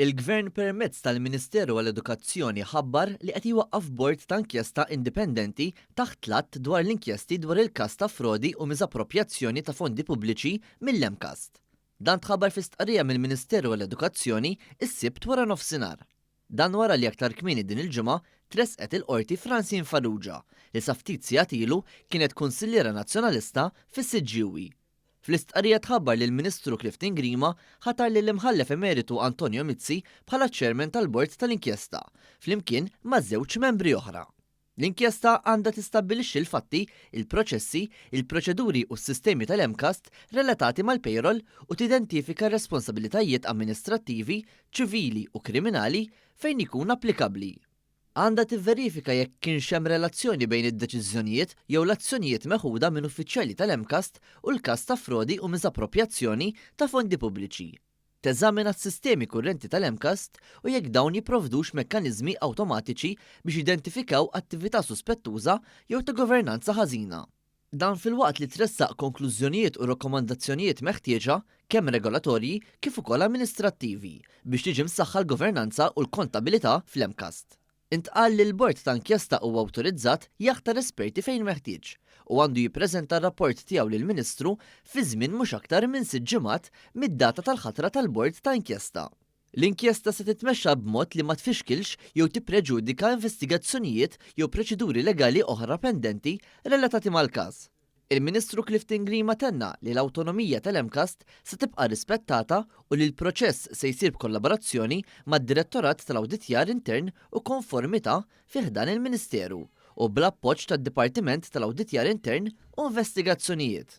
Il-Gvern permezz tal-Ministeru għall-Edukazzjoni ħabbar li qed iwaqqaf bord ta' inkjesta indipendenti taħt tlatt dwar l-inkjesti dwar il-każ ta' frodi u miżappropriazzjoni ta' fondi pubbliċi mill-Emcast. Dan tħabbar fi stqarrija mill-Ministeru għall-Edukazzjoni is-Sibt wara nofsinhar. Dan wara li aktar kmieni din il-ġimgħa tresqet il-qorti Francine Farrugia li sa ftit sigħat ilu kienet kunsilliera nazzjonalista fis-CGUE. Fl-istqarrija tħabbar li l-Ministru Clifton Grima ħatar li l-imħallef emeritu Antonio Mizzi bħala ċermen tal-bord tal-inkjesta, flimkien ma' żewġ membri oħra. L-inkjesta għandha tistabbilixxi l-fatti, il-proċessi, il-proċeduri u s-sistemi tal-Emcast relatati mal-payroll u tidentifika responsabilitajiet amministrattivi, ċivili u kriminali fejn ikun applikabbli. Għandha tivverifika jekk kienx hemm relazzjoni bejn id-deċiżjonijiet jew l-azzjonijiet meħuda minn uffiċjali tal-Emcast u l-każ ta' frodi u miżappropriazzjoni ta' fondi pubbliċi. Teżamina s-sistemi kurrenti tal-Emcast u jekk dawn jipprovdux mekkaniżmi awtomatiċi biex identifikaw attività suspettuża jew ta' governanza ħażina. Dan fil-waqt li tressaq konklużjonijiet u rakkomandazzjonijiet meħtieġa kemm regolatorji kif ukoll amministrattivi biex tiġi msaħħa l-governanza u l-kontabilità fl-Emcast. Intqal li l-bord ta' inkjesta huwa awtorizzat jaħtar esperti fejn meħtieġ u għandu jippreżenta r-rapport tiegħu lill-Ministru fi żmien mhux aktar minn 6 ġimgħat mid-data tal-ħatra tal-bord ta' inkjesta. L-inkjesta se titmexxa b'mod li ma tfixkilx jew tippreġudika investigazzjonijiet jew proċeduri legali oħra pendenti relatati mal-każ. Il-Ministru Clifton Grima tenna li l-awtonomija tal-Emcast se tibqa' rispettata u li l-proċess se jsir b'kollaborazzjoni mad-Direttorat tal-Awditjar Intern u konformità fih dan il-Ministeru u bl-appoġġ tad-Dipartiment tal-Awditjar Intern u Investigazzjonijiet.